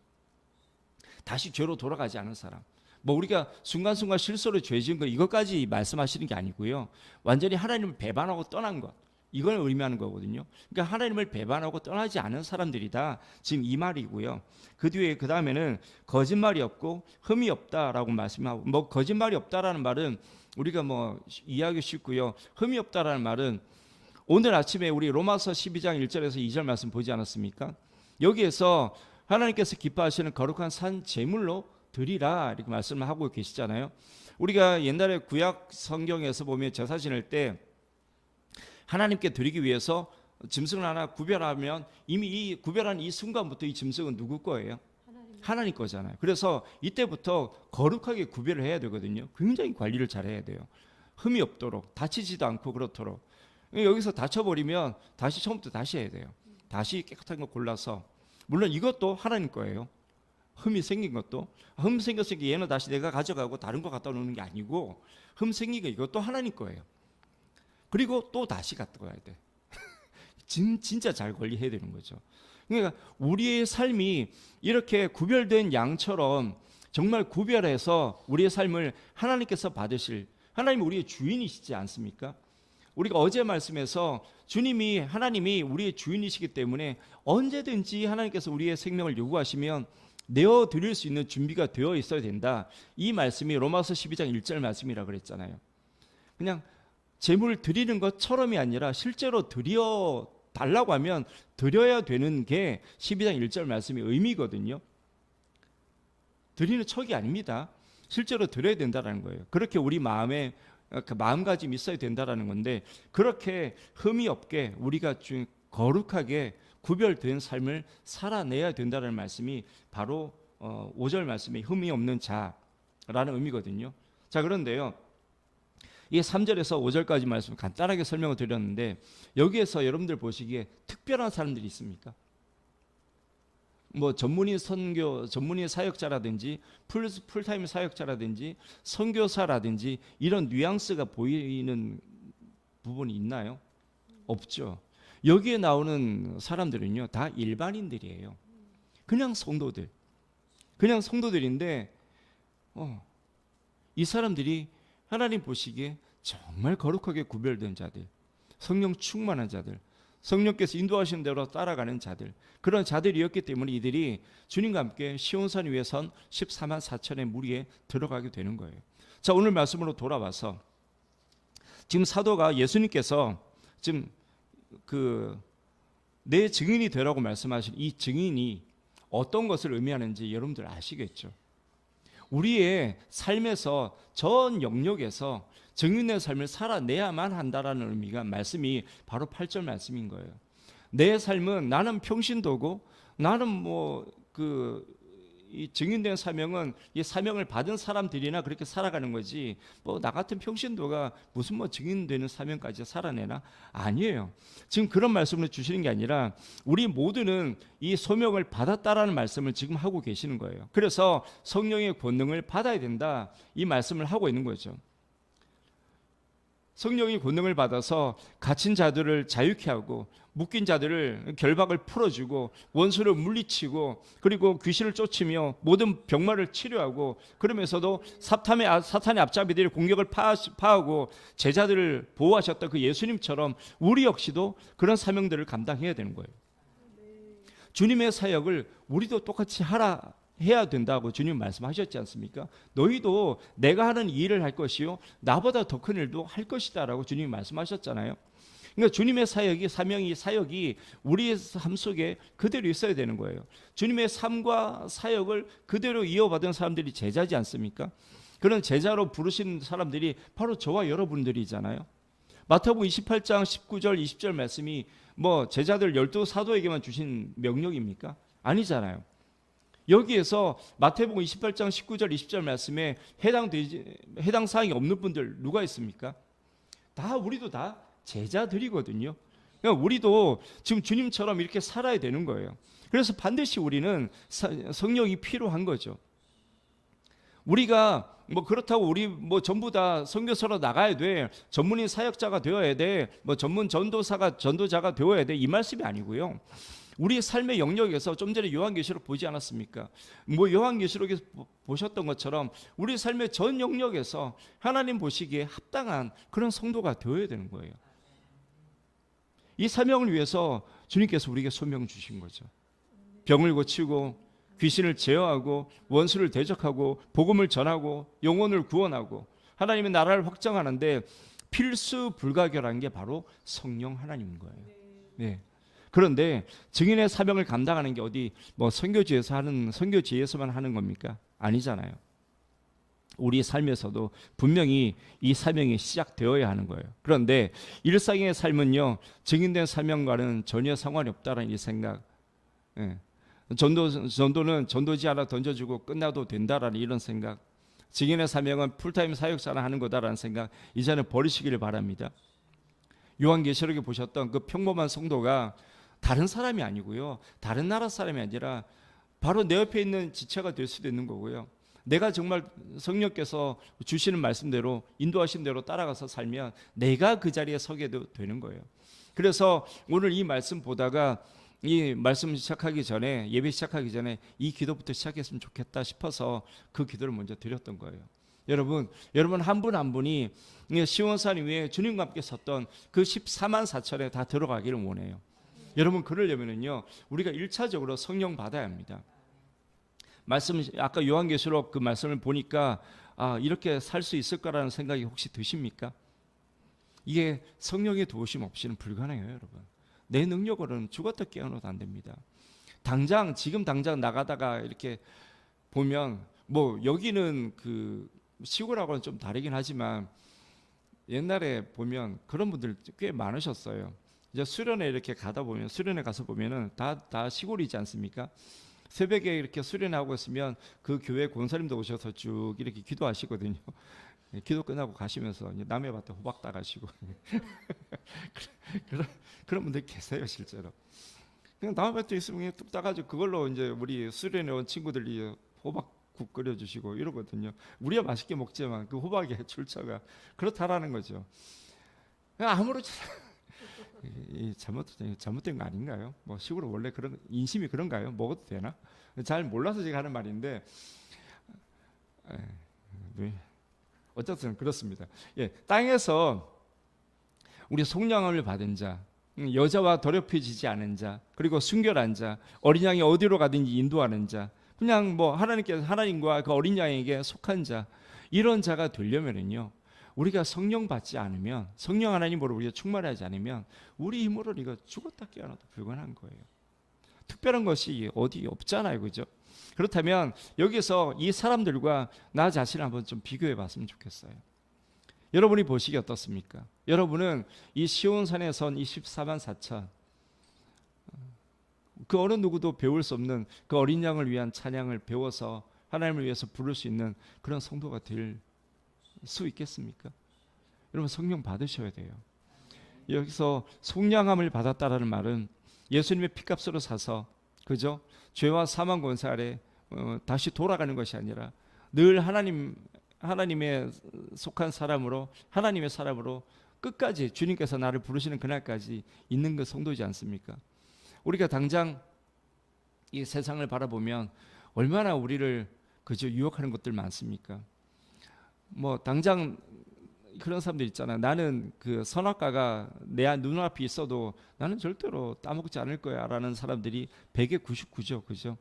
다시 죄로 돌아가지 않은 사람. 뭐 우리가 순간순간 실수로 죄 지은 거 이것까지 말씀하시는 게 아니고요. 완전히 하나님을 배반하고 떠난 것, 이걸 의미하는 거거든요. 그러니까 하나님을 배반하고 떠나지 않은 사람들이다, 지금 이 말이고요. 그 뒤에 그 다음에는 거짓말이 없고 흠이 없다라고 말씀하고, 뭐 거짓말이 없다라는 말은 우리가 뭐 이해하기 쉽고요. 흠이 없다라는 말은 오늘 아침에 우리 로마서 12장 1절에서 2절 말씀 보지 않았습니까? 여기에서 하나님께서 기뻐하시는 거룩한 산 제물로 드리라 이렇게 말씀을 하고 계시잖아요. 우리가 옛날에 구약 성경에서 보면 제사 지낼 때 하나님께 드리기 위해서 짐승을 하나 구별하면 이미 이 구별한 이 순간부터 이 짐승은 누구 거예요? 하나님 거잖아요. 그래서 이때부터 거룩하게 구별을 해야 되거든요. 굉장히 관리를 잘 해야 돼요. 흠이 없도록, 다치지도 않고 그렇도록. 여기서 다쳐버리면 다시 처음부터 다시 해야 돼요. 다시 깨끗한 거 골라서. 물론 이것도 하나님 거예요. 흠이 생긴 것도, 흠 생겼으니까 얘는 다시 내가 가져가고 다른 거 갖다 놓는 게 아니고, 흠 생긴 거 이것도 하나님 거예요. 그리고 또 다시 갖다 가야 돼. 진짜 잘 관리해야 되는 거죠. 그러니까 우리의 삶이 이렇게 구별된 양처럼 정말 구별해서 우리의 삶을 하나님께서 받으실, 하나님이 우리의 주인이시지 않습니까? 우리가 어제 말씀에서 하나님이 우리의 주인이시기 때문에 언제든지 하나님께서 우리의 생명을 요구하시면 내어드릴 수 있는 준비가 되어 있어야 된다. 이 말씀이 로마서 12장 1절 말씀이라고 그랬잖아요. 그냥 제물을 드리는 것처럼이 아니라 실제로 드려 달라고 하면 드려야 되는 게 12장 1절 말씀의 의미거든요. 드리는 척이 아닙니다. 실제로 드려야 된다는 거예요. 그렇게 우리 마음에 그 마음가짐이 있어야 된다는 건데, 그렇게 흠이 없게 우리가 거룩하게 구별된 삶을 살아내야 된다는 말씀이 바로 5절 말씀의 흠이 없는 자라는 의미거든요. 자, 그런데요, 이 3절에서 5절까지 말씀 간단하게 설명을 드렸는데, 여기에서 여러분들 보시기에 특별한 사람들이 있습니까? 뭐 전문인 선교, 전문인 사역자라든지 풀타임 사역자라든지 선교사라든지 이런 뉘앙스가 보이는 부분이 있나요? 없죠. 여기에 나오는 사람들은요, 다 일반인들이에요. 그냥 성도들인데 이 사람들이 하나님 보시기에 정말 거룩하게 구별된 자들, 성령 충만한 자들, 성령께서 인도하시는 대로 따라가는 자들, 그런 자들이었기 때문에 이들이 주님과 함께 시온산 위에 선 14만 4천의 무리에 들어가게 되는 거예요. 자, 오늘 말씀으로 돌아와서 지금 사도가 예수님께서 지금 내 증인이 되라고 말씀하신 이 증인이 어떤 것을 의미하는지 여러분들 아시겠죠? 우리의 삶에서 전 영역에서 증인의 삶을 살아내야만 한다라는 의미가 말씀이 바로 8절 말씀인 거예요. 내 삶은 나는 평신도고 나는 이 증인된 사명은 이 사명을 받은 사람들이나 그렇게 살아가는 거지 나 같은 평신도가 무슨 증인되는 사명까지 살아내나? 아니에요. 지금 그런 말씀을 주시는 게 아니라 우리 모두는 이 소명을 받았다라는 말씀을 지금 하고 계시는 거예요. 그래서 성령의 권능을 받아야 된다, 이 말씀을 하고 있는 거죠. 성령의 권능을 받아서 갇힌 자들을 자유케 하고 묶인 자들을 결박을 풀어주고 원수를 물리치고 그리고 귀신을 쫓으며 모든 병마를 치료하고 그러면서도 사탄의 앞잡이들의 공격을 파하고 제자들을 보호하셨던 그 예수님처럼 우리 역시도 그런 사명들을 감당해야 되는 거예요. 주님의 사역을 우리도 똑같이 해야 된다고 주님 말씀하셨지 않습니까? 너희도 내가 하는 일을 할 것이요 나보다 더 큰 일도 할 것이다 라고 주님이 말씀하셨잖아요. 그러니까 주님의 사역이 우리의 삶 속에 그대로 있어야 되는 거예요. 주님의 삶과 사역을 그대로 이어받은 사람들이 제자지 않습니까? 그런 제자로 부르신 사람들이 바로 저와 여러분들이잖아요. 마태복음 28장 19절 20절 말씀이 제자들 12사도에게만 주신 명령입니까? 아니잖아요. 여기에서 마태복음 28장 19절 20절 말씀에 해당 사항이 없는 분들 누가 있습니까? 우리도 다 제자들이거든요. 그러니까 우리도 지금 주님처럼 이렇게 살아야 되는 거예요. 그래서 반드시 우리는 성령이 필요한 거죠. 우리가 그렇다고 우리 전부 다 선교사로 나가야 돼, 전문인 사역자가 되어야 돼, 전문 전도자가 되어야 돼, 이 말씀이 아니고요. 우리 삶의 영역에서 좀 전에 요한계시록 보지 않았습니까? 요한계시록에서 보셨던 것처럼 우리 삶의 전 영역에서 하나님 보시기에 합당한 그런 성도가 되어야 되는 거예요. 이 사명을 위해서 주님께서 우리에게 소명 주신 거죠. 병을 고치고 귀신을 제어하고 원수를 대적하고 복음을 전하고 영혼을 구원하고 하나님의 나라를 확장하는데 필수 불가결한 게 바로 성령 하나님인 거예요. 네. 그런데 증인의 사명을 감당하는 게 어디 선교지에서만 하는 겁니까? 아니잖아요. 우리 삶에서도 분명히 이 사명이 시작되어야 하는 거예요. 그런데 일상의 삶은요, 증인된 사명과는 전혀 상관이 없다는 이 생각. 전도는 전도지 하나 던져주고 끝나도 된다라는 이런 생각. 증인의 사명은 풀타임 사역자나 하는 거다라는 생각, 이제는 버리시기를 바랍니다. 요한계시록에 보셨던 그 평범한 성도가 다른 사람이 아니고요, 다른 나라 사람이 아니라 바로 내 옆에 있는 지체가 될 수도 있는 거고요. 내가 정말 성령께서 주시는 말씀대로 인도하신 대로 따라가서 살면 내가 그 자리에 서게 되는 거예요. 그래서 오늘 이 말씀 보다가 이 말씀 시작하기 전에, 예배 시작하기 전에 이 기도부터 시작했으면 좋겠다 싶어서 그 기도를 먼저 드렸던 거예요. 여러분 한 분 한 분이 시온산 위에 주님과 함께 섰던 그 14만 4천에 다 들어가기를 원해요. 여러분 그러려면요, 우리가 1차적으로 성령 받아야 합니다. 아까 요한계시록 그 말씀을 보니까 이렇게 살 수 있을 거라는 생각이 혹시 드십니까? 이게 성령의 도우심 없이는 불가능해요, 여러분. 내 능력으로는 죽었다 깨어나도 안 됩니다. 지금 당장 나가다가 이렇게 보면 여기는 그 시골하고는 좀 다르긴 하지만 옛날에 보면 그런 분들 꽤 많으셨어요. 이제 수련회 이렇게 수련회 가서 보면은 다 시골이지 않습니까? 새벽에 이렇게 수련하고 있으면 그 교회 권사님도 오셔서 쭉 이렇게 기도하시거든요. 기도 끝나고 가시면서 남의 밭에 호박 따가시고 그런 분들 계세요, 실제로. 그냥 남의 밭에 있으면 뚝 따가지고 그걸로 이제 우리 수련회 온 친구들이 호박국 끓여주시고 이러거든요. 우리야 맛있게 먹지만 그 호박의 출처가 그렇다라는 거죠. 아무렇지 잘못된 거 아닌가요? 시골은 원래 그런 인심이 그런가요? 먹어도 되나? 잘 몰라서 제가 하는 말인데 어쨌든 그렇습니다. 땅에서 우리 송량함을 받은 자, 여자와 더럽혀지지 않은 자, 그리고 순결한 자, 어린 양이 어디로 가든지 인도하는 자, 그냥 하나님과 그 어린 양에게 속한 자, 이런 자가 되려면은요, 우리가 성령 받지 않으면, 성령 하나님으로 우리가 충만하지 않으면 우리 힘으로 이거 죽었다 깨어나도 불가능한 거예요. 특별한 것이 어디 없잖아요, 그죠? 그렇다면 여기서 이 사람들과 나 자신을 한번 좀 비교해 봤으면 좋겠어요. 여러분이 보시기 어떻습니까? 여러분은 이 시온산에 선 이 14만 4천, 그 어느 누구도 배울 수 없는 그 어린 양을 위한 찬양을 배워서 하나님을 위해서 부를 수 있는 그런 성도가 될 수 있겠습니까? 여러분, 성령 받으셔야 돼요. 여기서 속량함을 받았다라는 말은 예수님의 피값으로 사서, 그죠? 죄와 사망 권세 아래 다시 돌아가는 것이 아니라 늘 하나님의 속한 사람으로, 하나님의 사람으로 끝까지 주님께서 나를 부르시는 그날까지 있는 그 성도이지 않습니까? 우리가 당장 이 세상을 바라보면 얼마나 우리를 그저 유혹하는 것들 많습니까? 뭐 당장 그런 사람들 있잖아. 나는 그 선악과가 내 눈앞에 있어도 나는 절대로 따먹지 않을 거야 라는 사람들이 100에 99죠. 그죠?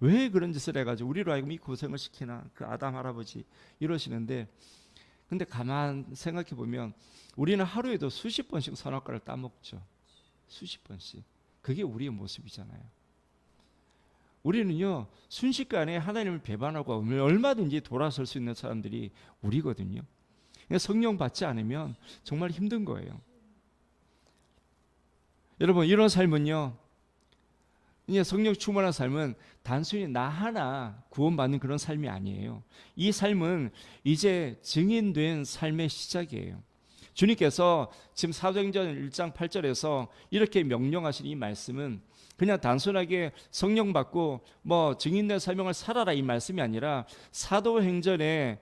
왜 그런 짓을 해가지고 우리로 하여금 이 고생을 시키나, 그 아담 할아버지 이러시는데, 근데 가만 생각해 보면 우리는 하루에도 수십 번씩 선악과를 따먹죠. 수십 번씩. 그게 우리의 모습이잖아요. 우리는요, 순식간에 하나님을 배반하고 얼마든지 돌아설 수 있는 사람들이 우리거든요. 성령 받지 않으면 정말 힘든 거예요. 여러분, 이런 삶은요, 이제 성령 충만한 삶은 단순히 나 하나 구원받는 그런 삶이 아니에요. 이 삶은 이제 증인된 삶의 시작이에요. 주님께서 지금 사도행전 1장 8절에서 이렇게 명령하신 이 말씀은 그냥 단순하게 성령 받고 뭐 증인된 사명을 살아라 이 말씀이 아니라 사도행전에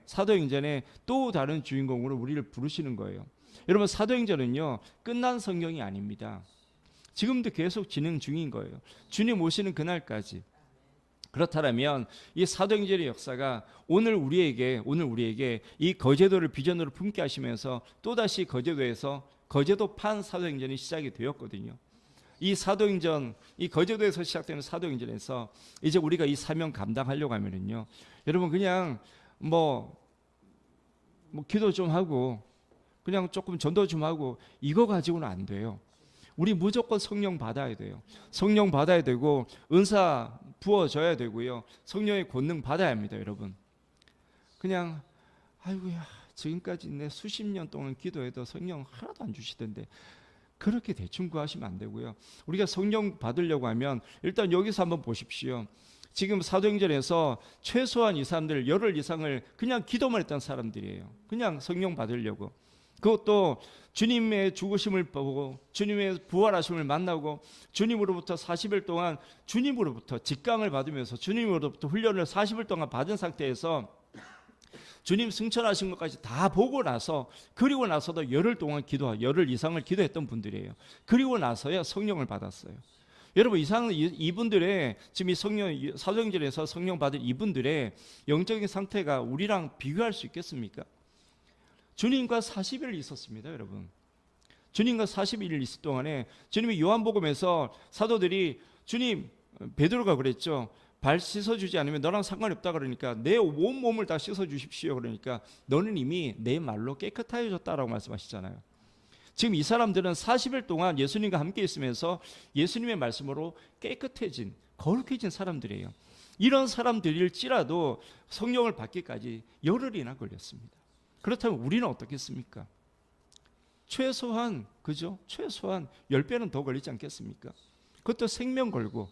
또 다른 주인공으로 우리를 부르시는 거예요. 여러분, 사도행전은요, 끝난 성경이 아닙니다. 지금도 계속 진행 중인 거예요. 주님 오시는 그날까지. 그렇다면 이 사도행전의 역사가 오늘 우리에게 이 거제도를 비전으로 품게 하시면서 또다시 거제도에서 거제도판 사도행전이 시작이 되었거든요. 이 사도행전, 이 거제도에서 시작되는 사도행전에서 이제 우리가 이 사명 감당하려고 하면은요, 여러분 그냥 뭐 기도 좀 하고 그냥 조금 전도 좀 하고 이거 가지고는 안 돼요. 우리 무조건 성령 받아야 돼요. 성령 받아야 되고 은사 부어져야 되고요. 성령의 권능 받아야 합니다, 여러분. 그냥 아이고야, 지금까지 내 수십 년 동안 기도해도 성령 하나도 안 주시던데 그렇게 대충 구하시면 안 되고요. 우리가 성령 받으려고 하면 일단 여기서 한번 보십시오. 지금 사도행전에서 최소한 이 사람들 열흘 이상을 그냥 기도만 했던 사람들이에요. 그냥 성령 받으려고. 그것도 주님의 죽으심을 보고 주님의 부활하심을 만나고 주님으로부터 40일 동안 주님으로부터 직강을 받으면서 주님으로부터 훈련을 40일 동안 받은 상태에서 주님 승천하신 것까지 다 보고 나서, 그리고 나서도 열흘 이상을 기도했던 분들이에요. 그리고 나서야 성령을 받았어요. 여러분, 이분들의 지금 이 사도행전에서 성령 받은 이분들의 영적인 상태가 우리랑 비교할 수 있겠습니까? 주님과 40일 있었습니다, 여러분. 주님과 40일 있을 동안에 주님이 요한복음에서 사도들이 주님, 베드로가 그랬죠. 발 씻어주지 않으면 너랑 상관이 없다 그러니까 내 온몸을 다 씻어주십시오. 그러니까 너는 이미 내 말로 깨끗해졌다라고 말씀하시잖아요. 지금 이 사람들은 40일 동안 예수님과 함께 있으면서 예수님의 말씀으로 깨끗해진, 거룩해진 사람들이에요. 이런 사람들일지라도 성령을 받기까지 열흘이나 걸렸습니다. 그렇다면 우리는 어떻겠습니까? 최소한, 그죠? 최소한 10배는 더 걸리지 않겠습니까? 그것도 생명 걸고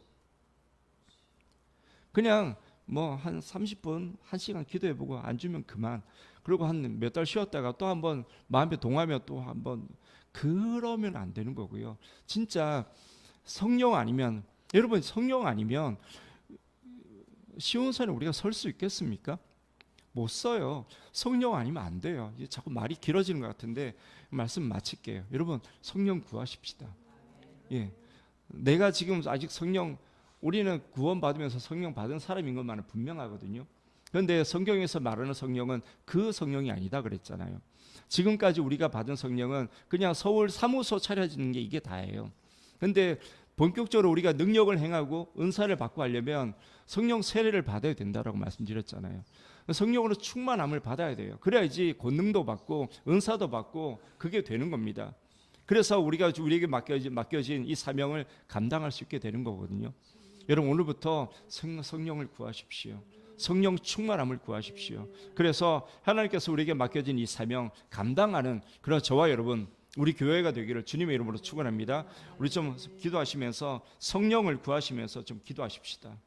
그냥 뭐 한 30분, 1시간 기도해보고 안 주면 그만. 그리고 한 몇 달 쉬었다가 또 한번 마음에 동하면 또 한번, 그러면 안 되는 거고요. 진짜 성령 아니면, 여러분 성령 아니면 시온산에 우리가 설 수 있겠습니까? 못 써요. 성령 아니면 안 돼요. 자꾸 말이 길어지는 것 같은데 말씀 마칠게요. 여러분, 성령 구하십시다. 예, 내가 지금 아직 우리는 구원받으면서 성령 받은 사람인 것만은 분명하거든요. 그런데 성경에서 말하는 성령은 그 성령이 아니다 그랬잖아요. 지금까지 우리가 받은 성령은 그냥 서울 사무소 차려지는 게 이게 다예요. 그런데 본격적으로 우리가 능력을 행하고 은사를 받고 하려면 성령 세례를 받아야 된다라고 말씀드렸잖아요. 성령으로 충만함을 받아야 돼요. 그래야지 권능도 받고 은사도 받고 그게 되는 겁니다. 그래서 우리에게 맡겨진 이 사명을 감당할 수 있게 되는 거거든요. 여러분 오늘부터 성령을 구하십시오. 성령 충만함을 구하십시오. 그래서 하나님께서 우리에게 맡겨진 이 사명 감당하는 그런 저와 여러분 우리 교회가 되기를 주님의 이름으로 축원합니다. 우리 좀 기도하시면서 성령을 구하시면서 좀 기도하십시다.